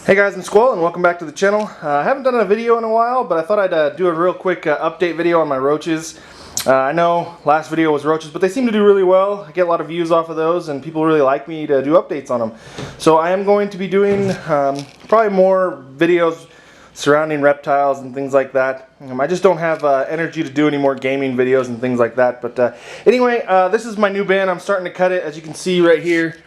Hey guys, I'm Squall and welcome back to the channel. I haven't done a video in a while, but I thought I'd do a real quick update video on my roaches. I know last video was roaches, but they seem to do really well. I get a lot of views off of those and people really like me to do updates on them. So I am going to be doing probably more videos surrounding reptiles and things like that. I just don't have energy to do any more gaming videos and things like that. But anyway, this is my new bin. I'm starting to cut it, as you can see right here.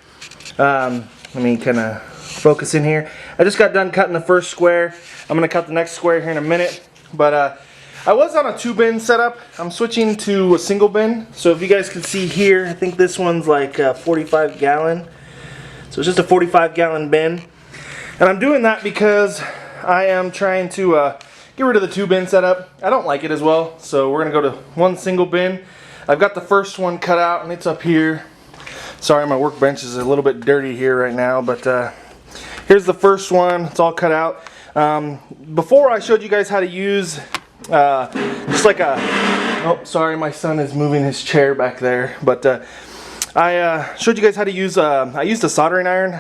Let me kind of focus in here. I just got done cutting the first square. I'm going to cut the next square here in a minute. But I was on a 2-bin setup. I'm switching to a single bin. So if you guys can see here, I think this one's like 45 gallon. So it's just a 45-gallon bin. And I'm doing that because I am trying to get rid of the 2-bin setup. I don't like it as well. So we're going to go to one single bin. I've got the first one cut out and it's up here. Sorry, my workbench is a little bit dirty here right now, but here's the first one. It's all cut out. Before I showed you guys how to use just like a, oh sorry, my son is moving his chair back there, but I showed you guys how to use, I used a soldering iron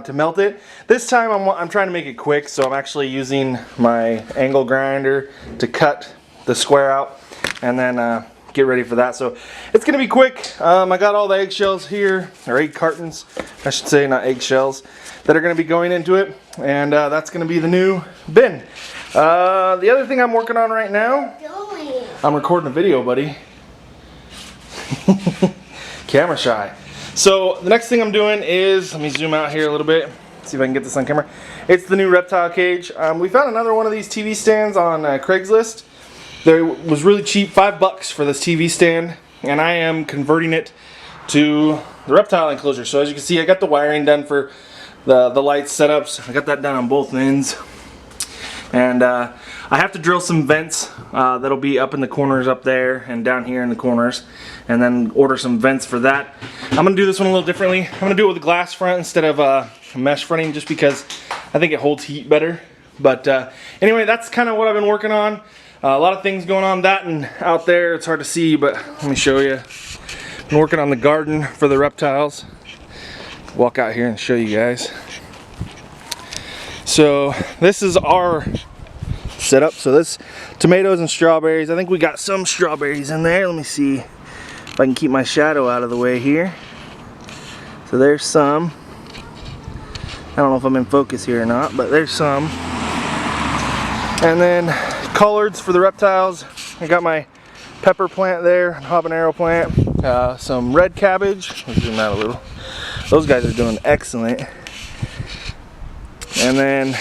to melt it. This time I'm trying to make it quick, so I'm actually using my angle grinder to cut the square out and then get ready for that. So it's gonna be quick. I got all the eggshells here, or egg cartons I should say, not eggshells, that are gonna be going into it, and that's gonna be the new bin. The other thing I'm working on right now, I'm recording a video, buddy. Camera shy. So the next thing I'm doing is, let me zoom out here a little bit, see if I can get this on camera. It's the new reptile cage. We found another one of these TV stands on Craigslist. There was really cheap, $5 for this TV stand, and I am converting it to the reptile enclosure. So as you can see, I got the wiring done for the light setups. I got that done on both ends, and I have to drill some vents that'll be up in the corners up there and down here in the corners, and then order some vents for that. I'm gonna do this one a little differently. I'm gonna do it with a glass front instead of a mesh fronting, just because I think it holds heat better. But anyway, that's kind of what I've been working on. A lot of things going on that and out there. It's hard to see, but let me show you. Been working on the garden for the reptiles. Walk out here and show you guys. So this is our setup. So this tomatoes and strawberries. I think we got some strawberries in there. Let me see if I can keep my shadow out of the way here. So there's some. I don't know if I'm in focus here or not, but there's some. And then collards for the reptiles. I got my pepper plant there, habanero plant, some red cabbage. Let's zoom out a little. Those guys are doing excellent. And then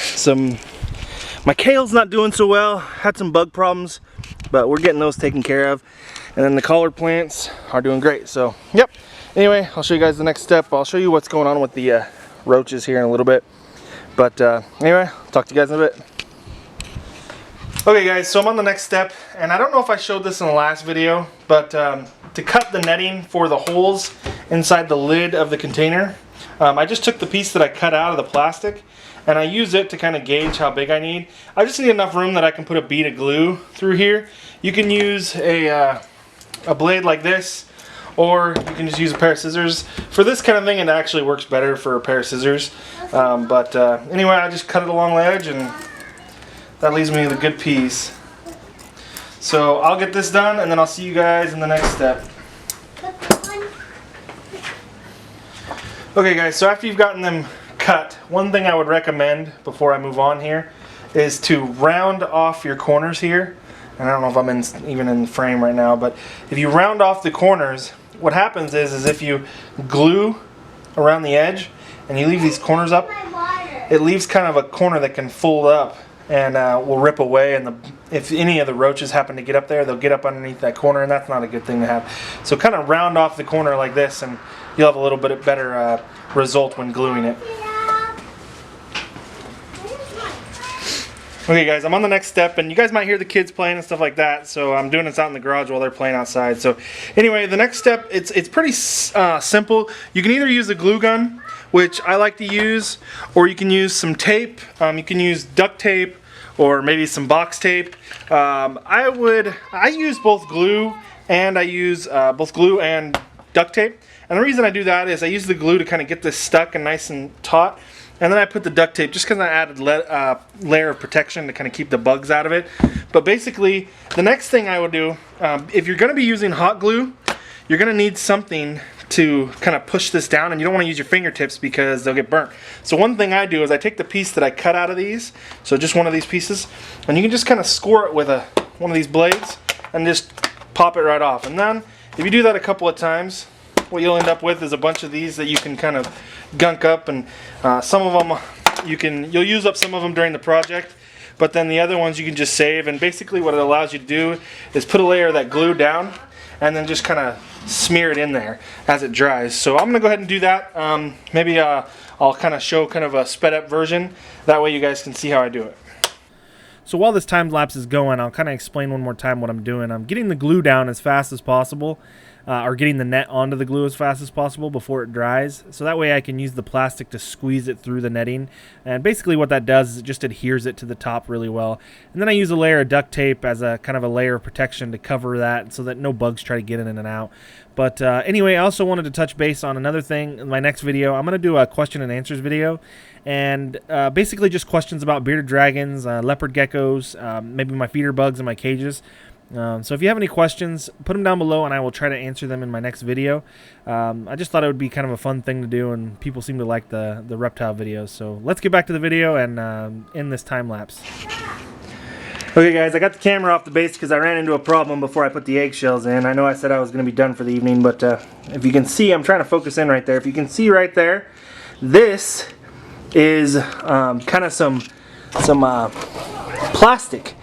my kale's not doing so well. Had some bug problems, but we're getting those taken care of. And then the collard plants are doing great. So, yep. Anyway, I'll show you guys the next step. I'll show you what's going on with the roaches here in a little bit. But anyway, I'll talk to you guys in a bit. Okay guys, so I'm on the next step, and I don't know if I showed this in the last video, but to cut the netting for the holes inside the lid of the container, I just took the piece that I cut out of the plastic and I use it to kind of gauge how big I need. I just need enough room that I can put a bead of glue through here. You can use a blade like this, or you can just use a pair of scissors. For this kind of thing, it actually works better for a pair of scissors. Anyway, I just cut it along the edge, and that leaves me with a good piece. So I'll get this done and then I'll see you guys in the next step. Okay guys, so after you've gotten them cut, one thing I would recommend before I move on here is to round off your corners here. And I don't know if I'm even in the frame right now, but if you round off the corners, what happens is if you glue around the edge and you leave these corners up, it leaves kind of a corner that can fold up and will rip away, and if any of the roaches happen to get up there, they'll get up underneath that corner, and that's not a good thing to have. So kind of round off the corner like this, and you'll have a little bit better result when gluing it. Okay guys, I'm on the next step, and you guys might hear the kids playing and stuff like that, so I'm doing this out in the garage while they're playing outside. So anyway, the next step, it's pretty simple. You can either use a glue gun, which I like to use, or you can use some tape. You can use duct tape or maybe some box tape. I use both glue and duct tape. And the reason I do that is I use the glue to kind of get this stuck and nice and taut. And then I put the duct tape just because I added layer of protection to kind of keep the bugs out of it. But basically, the next thing I would do, if you're going to be using hot glue, you're going to need something to kind of push this down, and you don't want to use your fingertips because they'll get burnt. So one thing I do is I take the piece that I cut out of these, so just one of these pieces, and you can just kind of score it with one of these blades and just pop it right off. And then if you do that a couple of times, what you'll end up with is a bunch of these that you can kind of gunk up, and some of them you'll use up some of them during the project, but then the other ones you can just save. And basically what it allows you to do is put a layer of that glue down and then just kind of smear it in there as it dries. So I'm gonna go ahead and do that. Maybe I'll kind of show kind of a sped up version, that way you guys can see how I do it. So while this time lapse is going, I'll kind of explain one more time what I'm doing. I'm getting the glue down as fast as possible, or getting the net onto the glue as fast as possible before it dries, so that way I can use the plastic to squeeze it through the netting. And basically what that does is it just adheres it to the top really well. And then I use a layer of duct tape as a kind of a layer of protection to cover that so that no bugs try to get in and out. But anyway, I also wanted to touch base on another thing. In my next video, I'm going to do a question and answers video, and basically just questions about bearded dragons, leopard geckos, maybe my feeder bugs in my cages. So if you have any questions, put them down below and I will try to answer them in my next video. I just thought it would be kind of a fun thing to do, and people seem to like the reptile videos. So let's get back to the video and end this time lapse. Okay guys, I got the camera off the base because I ran into a problem before I put the eggshells in. I know I said I was going to be done for the evening, but if you can see, I'm trying to focus in right there. If you can see right there, this is kind of some plastic.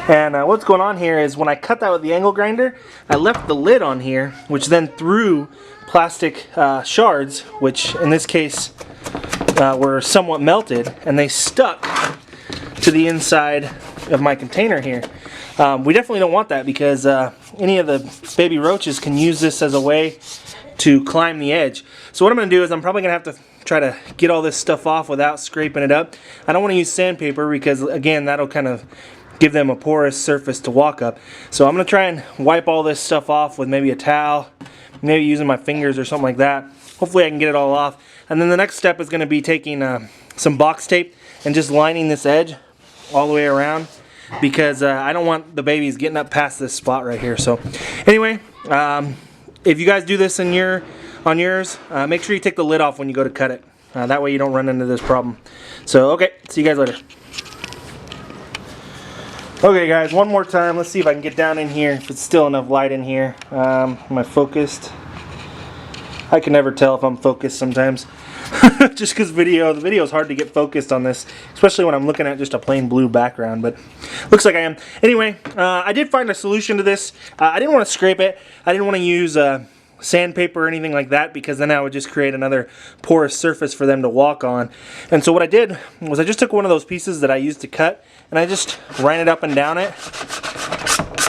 And what's going on here is when I cut that with the angle grinder, I left the lid on here, which then threw plastic shards, which in this case were somewhat melted, and they stuck to the inside of my container here. We definitely don't want that because any of the baby roaches can use this as a way to climb the edge. So what I'm going to do is I'm probably going to have to try to get all this stuff off without scraping it up. I don't want to use sandpaper because, again, that'll kind of give them a porous surface to walk up. So I'm going to try and wipe all this stuff off with maybe a towel, maybe using my fingers or something like that. Hopefully I can get it all off. And then the next step is going to be taking some box tape and just lining this edge all the way around, because I don't want the babies getting up past this spot right here. So anyway, if you guys do this on yours, make sure you take the lid off when you go to cut it. That way you don't run into this problem. So okay, see you guys later. Okay guys, one more time. Let's see if I can get down in here, if it's still enough light in here. Am I focused? I can never tell if I'm focused sometimes. Just because the video is hard to get focused on this, especially when I'm looking at just a plain blue background, but looks like I am. Anyway, I did find a solution to this. I didn't want to scrape it. I didn't want to use sandpaper or anything like that, because then I would just create another porous surface for them to walk on. And so what I did was I just took one of those pieces that I used to cut, and I just ran it up and down it,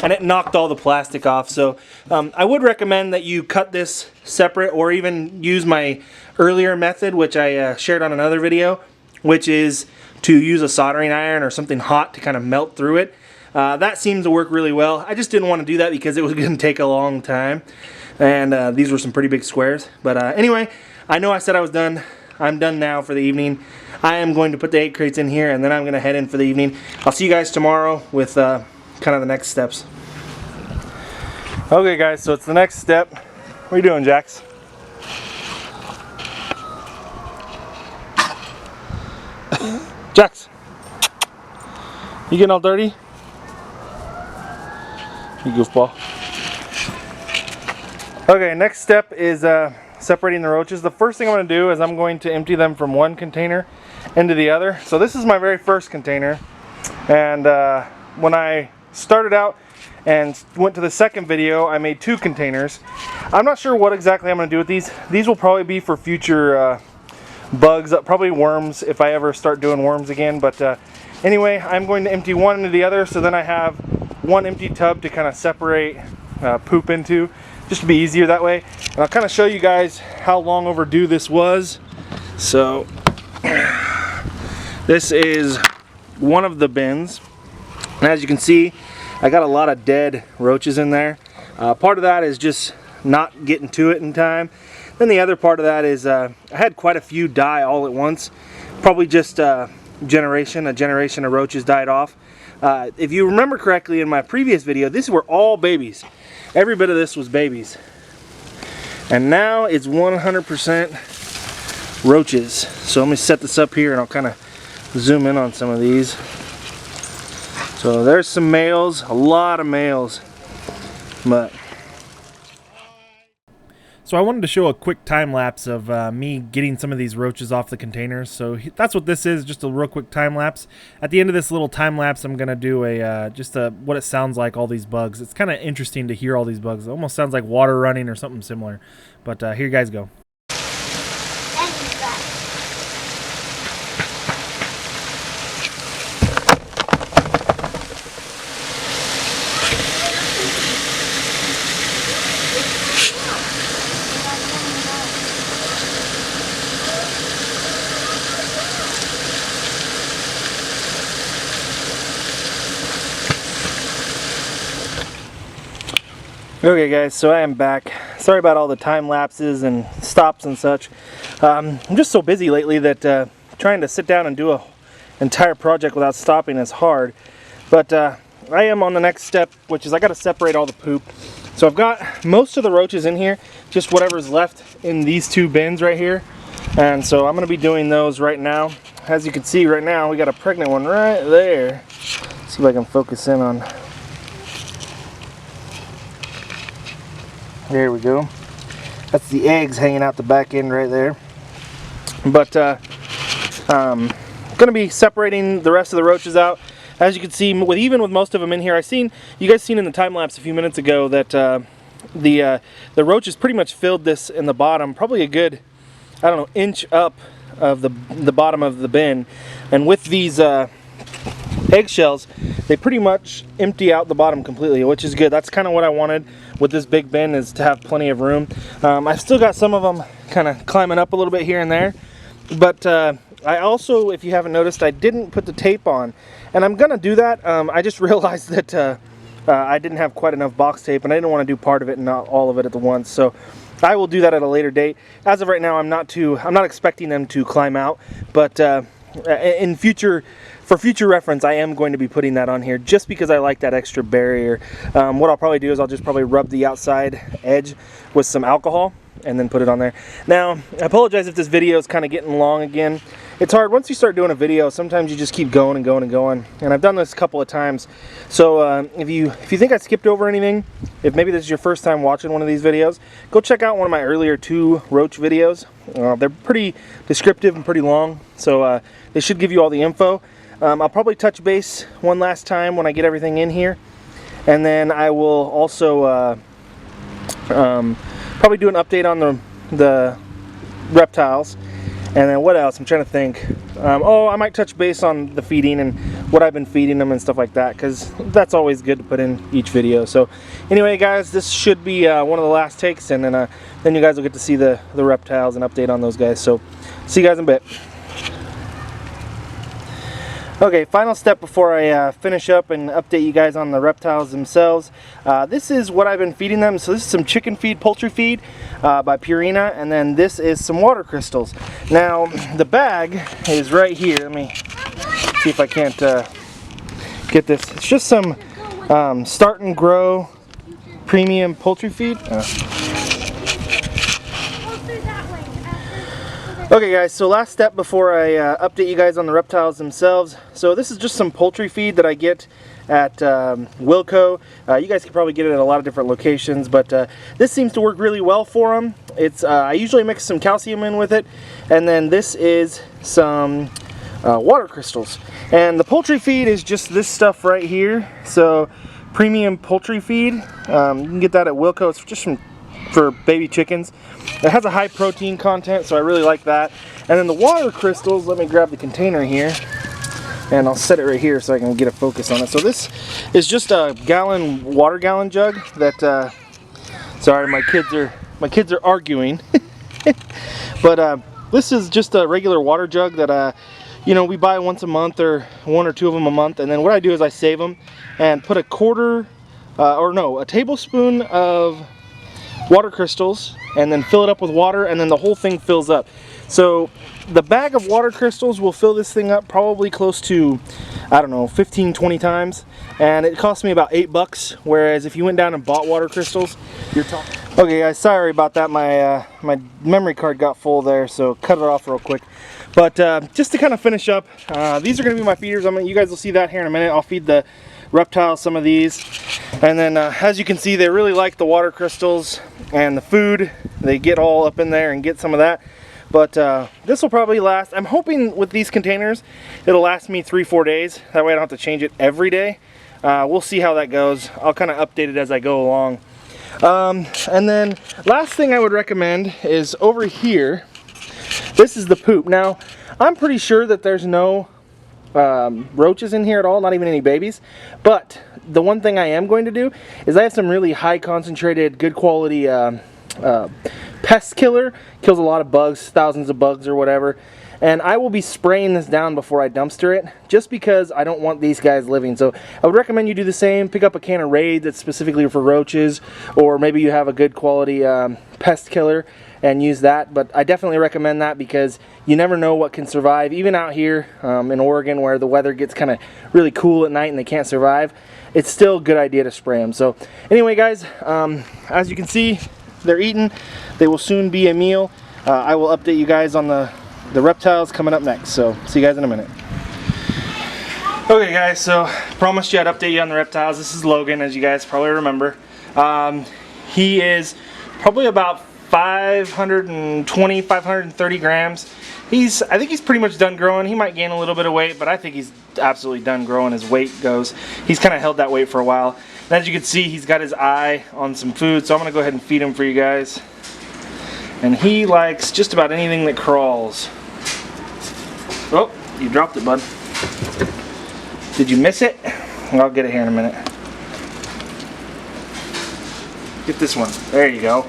and it knocked all the plastic off. So I would recommend that you cut this separate, or even use my earlier method, which I shared on another video, which is to use a soldering iron or something hot to kind of melt through it. That seems to work really well. I just didn't want to do that because it was going to take a long time, and these were some pretty big squares. But anyway, I know I said I was done. I'm done now for the evening. I am going to put the egg crates in here, and then I'm going to head in for the evening. I'll see you guys tomorrow with kind of the next steps. Okay guys, so it's the next step. What are you doing, Jax? Jax, you getting all dirty? You goofball. Okay, next step is separating the roaches. The first thing I'm going to do is I'm going to empty them from one container into the other. So this is my very first container, and when I started out and went to the second video, I made 2 containers. I'm not sure what exactly I'm going to do with these. These will probably be for future bugs, probably worms if I ever start doing worms again. But anyway, I'm going to empty one into the other, so then I have one empty tub to kind of separate poop into, just to be easier that way. And I'll kind of show you guys how long overdue this was. So this is one of the bins, and as you can see, I got a lot of dead roaches in there. Part of that is just not getting to it in time. Then the other part of that is I had quite a few die all at once. probably just a generation of roaches died off. If you remember correctly in my previous video, these were all babies. Every bit of this was babies. And now it's 100% roaches. So let me set this up here and I'll kind of zoom in on some of these. So there's some males, a lot of males. So I wanted to show a quick time lapse of me getting some of these roaches off the containers. So that's what this is, just a real quick time lapse. At the end of this little time lapse, I'm gonna do what it sounds like, all these bugs. It's kind of interesting to hear all these bugs. It almost sounds like water running or something similar. But here you guys go. Okay guys, so I am back. Sorry about all the time lapses and stops and such. I'm just so busy lately that trying to sit down and do an entire project without stopping is hard. But I am on the next step, which is I got to separate all the poop. So I've got most of the roaches in here, just whatever's left in these two bins right here. And so I'm going to be doing those right now. As you can see right now, we got a pregnant one right there. Let's see if I can focus in on. There we go. That's the eggs hanging out the back end right there. But I'm going to be separating the rest of the roaches out. As you can see, even with most of them in here, you guys seen in the time lapse a few minutes ago that the roaches pretty much filled this in the bottom, probably a good, I don't know, inch up of the bottom of the bin. And with these eggshells, they pretty much empty out the bottom completely, which is good. That's kind of what I wanted with this big bin, is to have plenty of room. I've still got some of them kind of climbing up a little bit here and there, but I also, if you haven't noticed, I didn't put the tape on, and I'm gonna do that. I just realized that I didn't have quite enough box tape, and I didn't want to do part of it and not all of it at the once, so I will do that at a later date. As of right now, I'm not expecting them to climb out, but for future reference, I am going to be putting that on here just because I like that extra barrier. What I'll probably do is I'll just probably rub the outside edge with some alcohol and then put it on there. Now, I apologize if this video is kind of getting long again. It's hard. Once you start doing a video, sometimes you just keep going and going and going. And I've done this a couple of times. So if you think I skipped over anything, if maybe this is your first time watching one of these videos, go check out one of my earlier 2 roach videos. They're pretty descriptive and pretty long, so they should give you all the info. I'll probably touch base one last time when I get everything in here, and then I will also probably do an update on the reptiles. And then what else? I'm trying to think. Oh, I might touch base on the feeding and what I've been feeding them and stuff like that, because that's always good to put in each video. So anyway guys, this should be one of the last takes, and then you guys will get to see the reptiles and update on those guys. So see you guys in a bit. Okay, final step before I finish up and update you guys on the reptiles themselves. This is what I've been feeding them. So this is some chicken feed, poultry feed by Purina, and then this is some water crystals. Now, the bag is right here. Let me see if I can't get this. It's just some Start and Grow premium poultry feed. Okay guys, so last step before I update you guys on the reptiles themselves. So this is just some poultry feed that I get at Wilco. You guys can probably get it at a lot of different locations, but this seems to work really well for them. I usually mix some calcium in with it, and then this is some water crystals. And the poultry feed is just this stuff right here. So premium poultry feed, you can get that at Wilco. It's just for baby chickens. It has a high protein content, so I really like that. And then the water crystals, let me grab the container here, and I'll set it right here so I can get a focus on it. So this is just a water gallon jug that, sorry, my kids are arguing. But this is just a regular water jug that, you know, we buy once a month, or 1 or 2 of them a month. And then what I do is I save them and put a tablespoon of water crystals and then fill it up with water, and then the whole thing fills up. So the bag of water crystals will fill this thing up probably close to, I don't know, 15-20 times, and it cost me about $8, whereas if you went down and bought water crystals, you're talking... Okay guys, sorry about that, my memory card got full there, so cut it off real quick. But just to kind of finish up, these are going to be my feeders. You guys will see that here in a minute. I'll feed the reptiles some of these, and then as you can see, they really like the water crystals and the food. They get all up in there and get some of that. But this will probably last, I'm hoping with these containers, it'll last me 3-4 days. That way I don't have to change it every day. We'll see how that goes. I'll kind of update it as I go along. And then last thing I would recommend is over here. This is the poop. Now, I'm pretty sure that there's no roaches in here at all, not even any babies. But the one thing I am going to do is I have some really high concentrated, good quality pest killer. Kills a lot of bugs, thousands of bugs or whatever. And I will be spraying this down before I dumpster it, just because I don't want these guys living. So I would recommend you do the same. Pick up a can of Raid that's specifically for roaches, or maybe you have a good quality pest killer and use that. But I definitely recommend that because you never know what can survive. Even out here in Oregon, where the weather gets kind of really cool at night and they can't survive, it's still a good idea to spray them. So anyway guys, as you can see, they're eating. They will soon be a meal. I will update you guys on the reptiles coming up next, so see you guys in a minute. Okay guys, so promised you I'd update you on the reptiles. This is Logan, as you guys probably remember. He is probably about 520, 530 grams. I think he's pretty much done growing. He might gain a little bit of weight, but I think he's absolutely done growing as weight goes. He's kind of held that weight for a while. And as you can see, he's got his eye on some food, so I'm gonna go ahead and feed him for you guys. And he likes just about anything that crawls. Oh, you dropped it, bud. Did you miss it? I'll get it here in a minute. Get this one. There you go.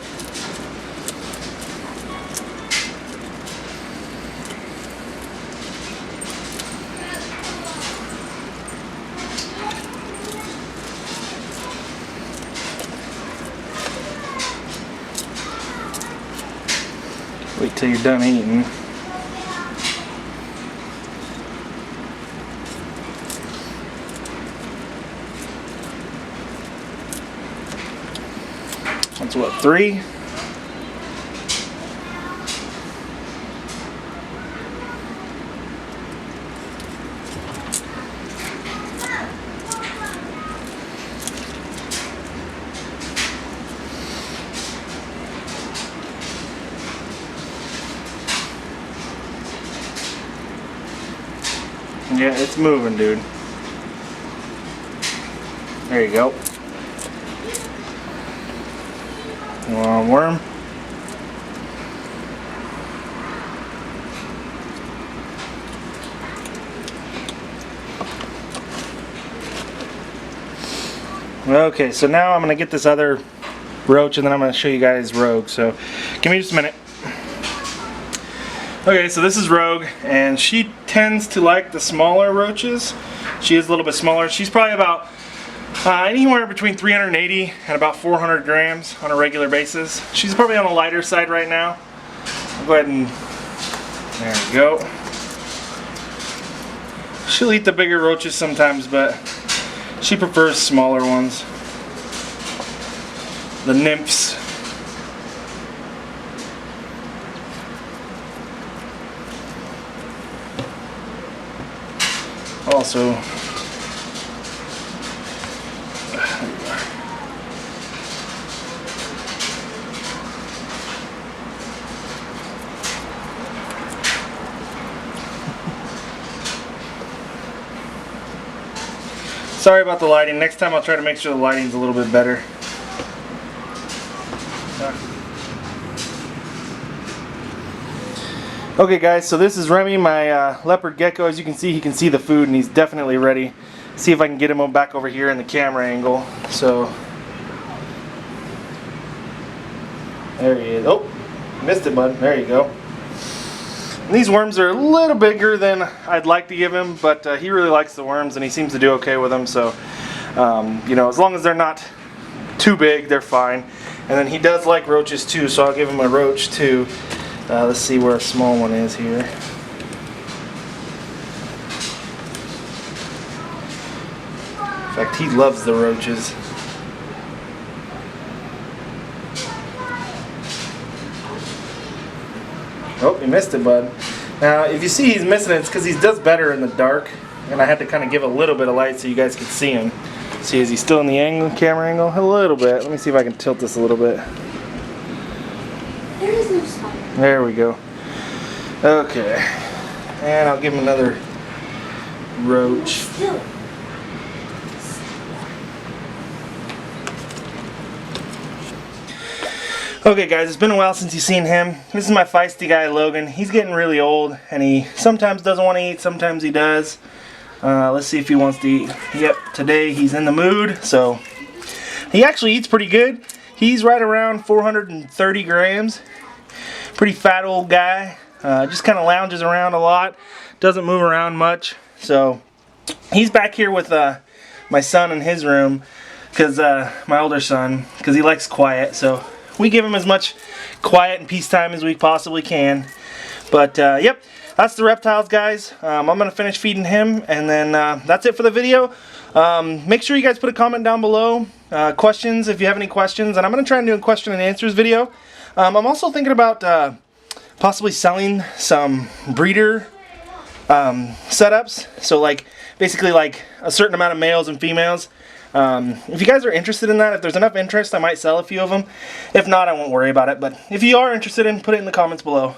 Wait till you're done eating. That's what, 3? Yeah, it's moving, dude. There you go. You want a worm? Okay, so now I'm going to get this other roach and then I'm going to show you guys Rogue. So give me just a minute. Okay, so this is Rogue, and she tends to like the smaller roaches. She is a little bit smaller. She's probably about anywhere between 380 and about 400 grams on a regular basis. She's probably on the lighter side right now. I'll go ahead and, there we go. She'll eat the bigger roaches sometimes, but she prefers smaller ones. The nymphs. Also, sorry about the lighting. Next time I'll try to make sure the lighting's a little bit better. Okay guys, so this is Remy, my leopard gecko. As you can see, he can see the food and he's definitely ready. See if I can get him back over here in the camera angle. So, there he is. Oh, missed it, bud. There you go. And these worms are a little bigger than I'd like to give him, but he really likes the worms and he seems to do okay with them. So, you know, as long as they're not too big, they're fine. And then he does like roaches too, so I'll give him a roach too. Let's see where a small one is here. In fact, he loves the roaches. Oh, you missed it, bud. Now, if you see he's missing it, it's because he does better in the dark, and I had to kind of give a little bit of light so you guys could see him. See, is he still in the angle, camera angle? A little bit. Let me see if I can tilt this a little bit. There is no spider. There we go. Okay. And I'll give him another roach. Still. Okay guys, it's been a while since you've seen him. This is my feisty guy, Logan. He's getting really old, and he sometimes doesn't want to eat, sometimes he does. Let's see if he wants to eat. Yep, today he's in the mood, so he actually eats pretty good. He's right around 430 grams. Pretty fat old guy. Just kind of lounges around a lot. Doesn't move around much. So he's back here with my son in his room, because my older son, because he likes quiet. So we give him as much quiet and peace time as we possibly can. But yep, that's the reptiles, guys. I'm going to finish feeding him, and then that's it for the video. Make sure you guys put a comment down below. Questions, if you have any questions. And I'm going to try and do a question and answers video. I'm also thinking about possibly selling some breeder setups. So like basically like a certain amount of males and females. If you guys are interested in that, if there's enough interest, I might sell a few of them. If not, I won't worry about it. But if you are interested in, put it in the comments below.